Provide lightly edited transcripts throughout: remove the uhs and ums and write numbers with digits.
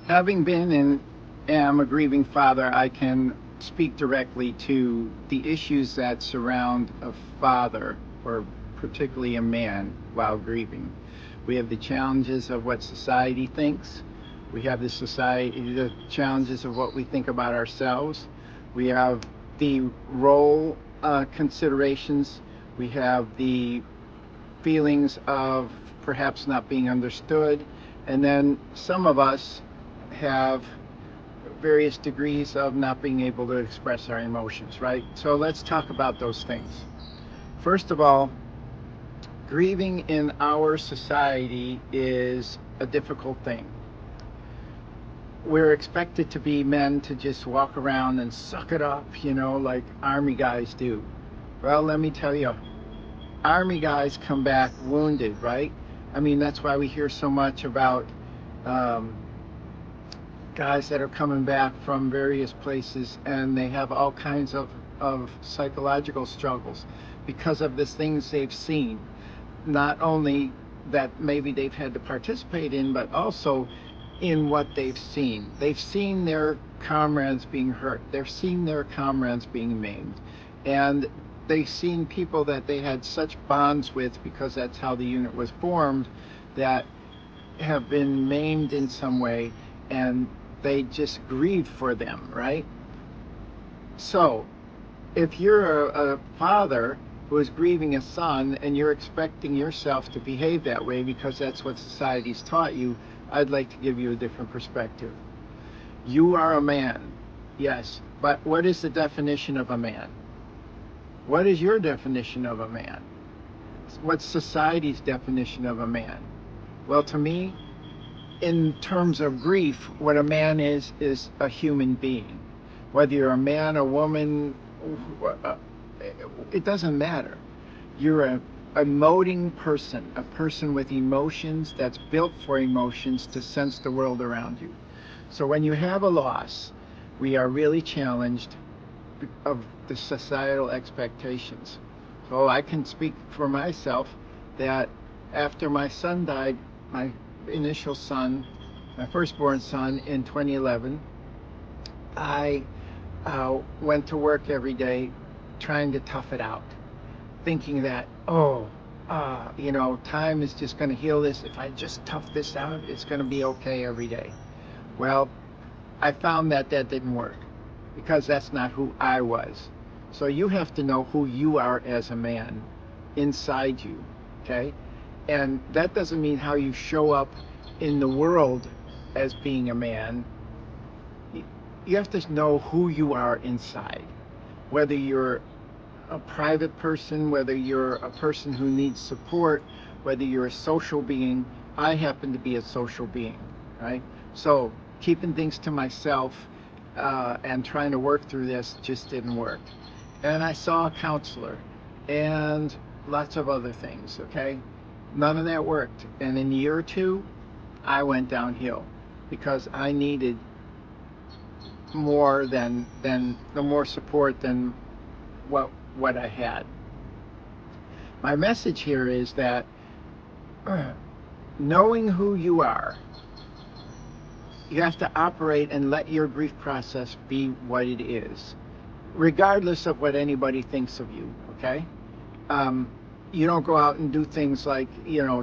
Having been and am a grieving father, I can speak directly to the issues that surround a father, or particularly a man, while grieving. We have the challenges of what society thinks. We have the challenges of what we think about ourselves. We have the role considerations. We have the feelings of perhaps not being understood. And then some of us have various degrees of not being able to express our emotions, right? So let's talk about those things. First of all, grieving in our society is a difficult thing. We're expected to be men to just walk around and suck it up, like army guys do. Well, let me tell you, army guys come back wounded, right? I mean, that's why we hear so much about um, guys that are coming back from various places and they have all kinds of psychological struggles because of the things they've seen. Not only that maybe they've had to participate in, but also in what they've seen. They've seen their comrades being hurt. They've seen their comrades being maimed. And they've seen people that they had such bonds with, because that's how the unit was formed, that have been maimed in some way, and they just grieve for them, right? So if you're a father who is grieving a son and you're expecting yourself to behave that way because that's what society's taught you, I'd like to give you a different perspective. You are a man, yes, but what is the definition of a man? What is your definition of a man? What's society's definition of a man? Well, to me, in terms of grief, what a man is a human being. Whether you're a man, a woman, it doesn't matter. You're a emoting person, a person with emotions that's built for emotions to sense the world around you. So when you have a loss, we are really challenged of the societal expectations. So I can speak for myself that after my son died, my initial son, my firstborn son, in 2011, I went to work every day trying to tough it out, thinking that, time is just going to heal this. If I just tough this out, it's going to be okay every day. Well, I found that didn't work, because that's not who I was. So you have to know who you are as a man inside you, okay? And that doesn't mean how you show up in the world as being a man. You have to know who you are inside, whether you're a private person, whether you're a person who needs support, whether you're a social being. I happen to be a social being, right? So keeping things to myself and trying to work through this just didn't work. And I saw a counselor and lots of other things, okay? None of that worked. And in a year or two, I went downhill because I needed more than the more support than what I had. My message here is that knowing who you are, you have to operate and let your grief process be what it is, regardless of what anybody thinks of you, okay? You don't go out and do things like,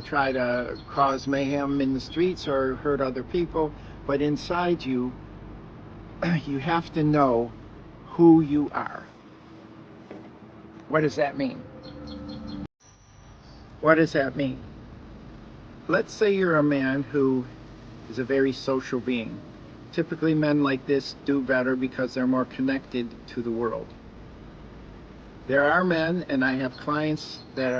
try to cause mayhem in the streets or hurt other people, but inside you, you have to know who you are. What does that mean? What does that mean? Let's say you're a man who is a very social being. Typically, men like this do better because they're more connected to the world. There are men, and I have clients that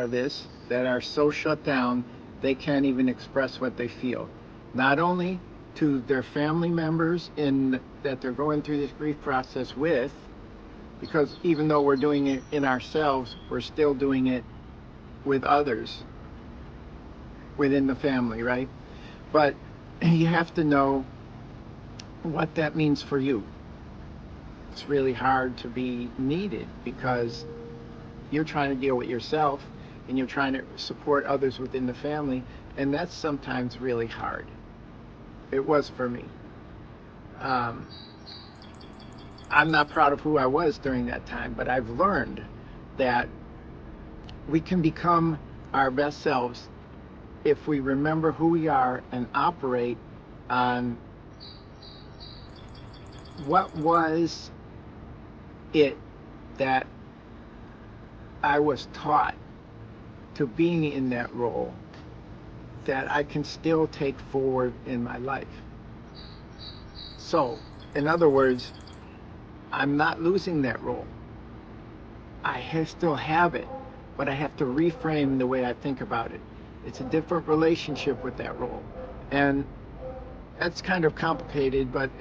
are so shut down, they can't even express what they feel. Not only to their family members that they're going through this grief process with, because even though we're doing it in ourselves, we're still doing it with others within the family, right? But you have to know what that means for you. It's really hard to be needed because you're trying to deal with yourself and you're trying to support others within the family, and that's sometimes really hard. It was for me. Um, I'm not proud of who I was during that time, but I've learned that we can become our best selves if we remember who we are and operate on what was it that I was taught to being in that role that I can still take forward in my life. So, in other words, I'm not losing that role. Still have it, but I have to reframe the way I think about it. It's a different relationship with that role. And that's kind of complicated, but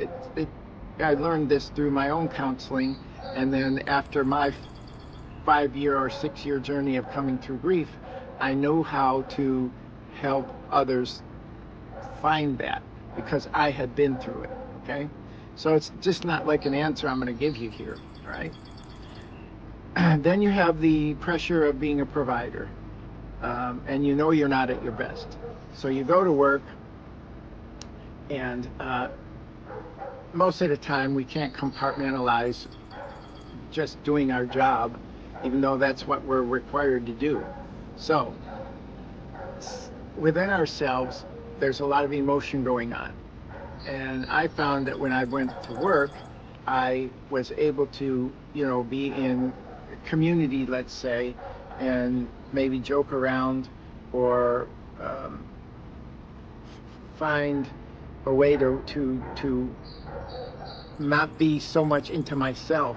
I learned this through my own counseling. And then after my 5-year or 6-year journey of coming through grief, I know how to help others find that because I had been through it. Okay, so it's just not like an answer I'm going to give you here, right? Then you have the pressure of being a provider, and you know you're not at your best. So you go to work, and most of the time we can't compartmentalize just doing our job, even though that's what we're required to do. So within ourselves, there's a lot of emotion going on. And I found that when I went to work, I was able to, be in community, let's say, and maybe joke around or find a way to not be so much into myself,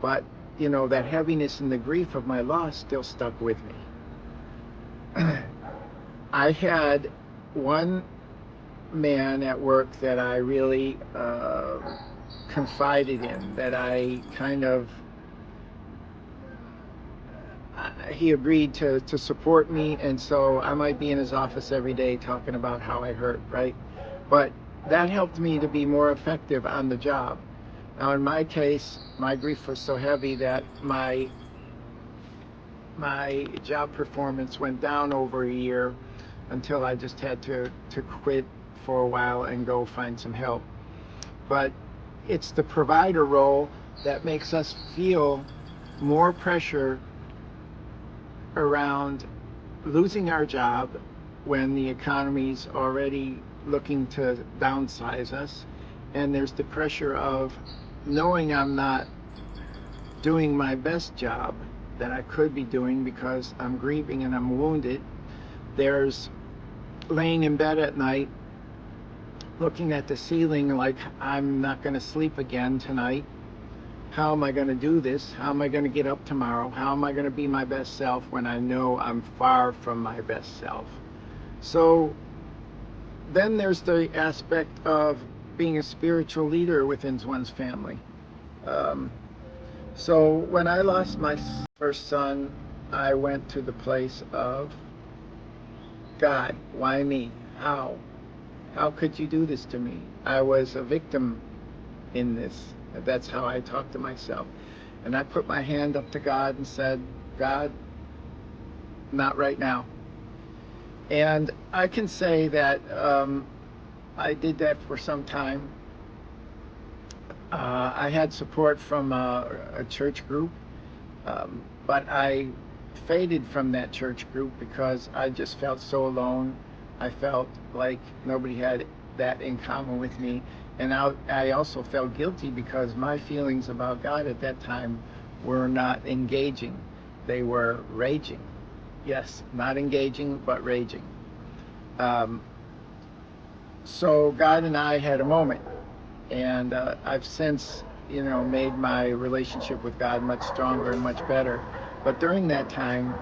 but that heaviness and the grief of my loss still stuck with me. I had one man at work that I really confided in, that I kind of he agreed to support me, and so I might be in his office every day talking about how I hurt, right? But that helped me to be more effective on the job. Now in my case, my grief was so heavy that my job performance went down over a year until I just had to quit for a while and go find some help. But it's the provider role that makes us feel more pressure around losing our job when the economy's already looking to downsize us, and there's the pressure of knowing I'm not doing my best job that I could be doing because I'm grieving and I'm wounded. There's laying in bed at night looking at the ceiling like I'm not going to sleep again tonight. How am I going to do this? How am I going to get up tomorrow? How am I going to be my best self when I know I'm far from my best self? So then there's the aspect of being a spiritual leader within one's family. So when I lost my first son, I went to the place of, God, why me? How? How could you do this to me? I was a victim in this. That's how I talked to myself. And I put my hand up to God and said, God, not right now. And I can say that I did that for some time. I had support from a church group, but I faded from that church group because I just felt so alone. I felt like nobody had that in common with me. And I also felt guilty because my feelings about God at that time were not engaging. They were raging. Yes, not engaging, but raging. So God and I had a moment. And I've since, made my relationship with God much stronger and much better. But during that time,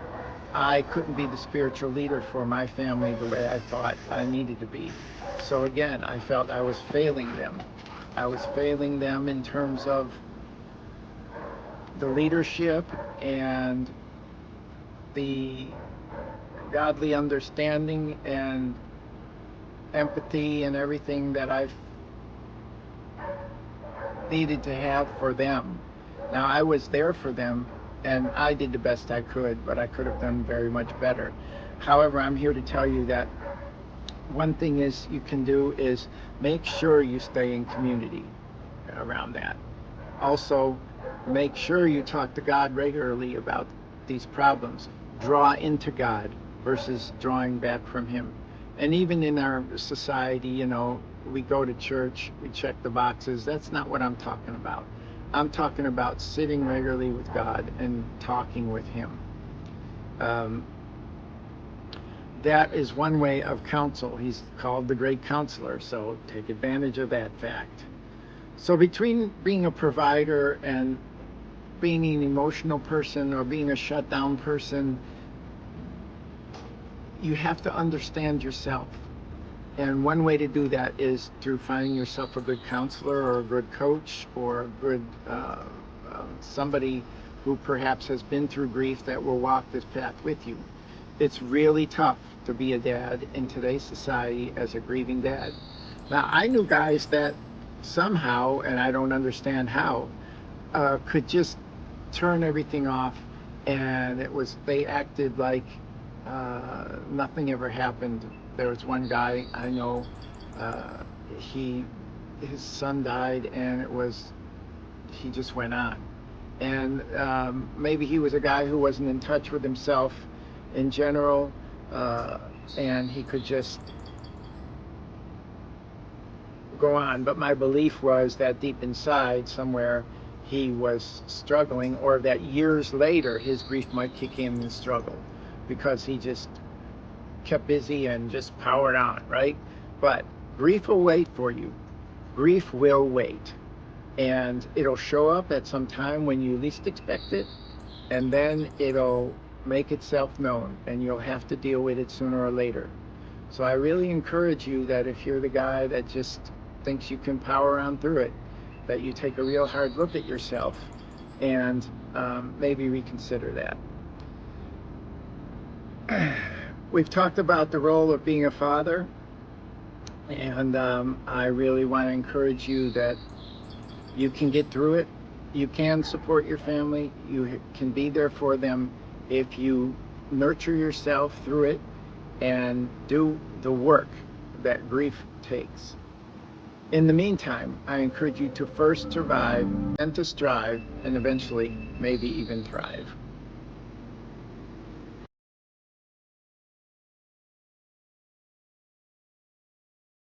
I couldn't be the spiritual leader for my family the way I thought I needed to be. So again, I felt I was failing them. I was failing them in terms of the leadership and the godly understanding and empathy and everything that I've needed to have for them. Now, I was there for them, and I did the best I could, but I could have done very much better. However, I'm here to tell you that one thing is you can do is make sure you stay in community around that. Also, make sure you talk to God regularly about these problems. Draw into God versus drawing back from Him. And even in our society, we go to church, we check the boxes. That's not what I'm talking about. I'm talking about sitting regularly with God and talking with Him. Um, that is one way of counsel. He's called the great counselor, so take advantage of that fact. So between being a provider and being an emotional person or being a shut down person, you have to understand yourself. And one way to do that is through finding yourself a good counselor or a good coach or a good somebody who perhaps has been through grief that will walk this path with you. It's really tough to be a dad in today's society as a grieving dad. Now, I knew guys that somehow, and I don't understand how, could just turn everything off, and they acted like nothing ever happened. There was one guy I know, his son died, and he just went on. And maybe he was a guy who wasn't in touch with himself in general, and he could just go on. But my belief was that deep inside somewhere he was struggling, or that years later his grief might kick in and struggle because he just kept busy and just powered on, right? But grief will wait for you. Grief will wait. And it'll show up at some time when you least expect it, and then it'll make itself known, and you'll have to deal with it sooner or later. So I really encourage you that if you're the guy that just thinks you can power on through it, that you take a real hard look at yourself and maybe reconsider that. We've talked about the role of being a father, and I really want to encourage you that you can get through it. You can support your family. You can be there for them if you nurture yourself through it and do the work that grief takes. In the meantime, I encourage you to first survive, then to strive, and eventually maybe even thrive.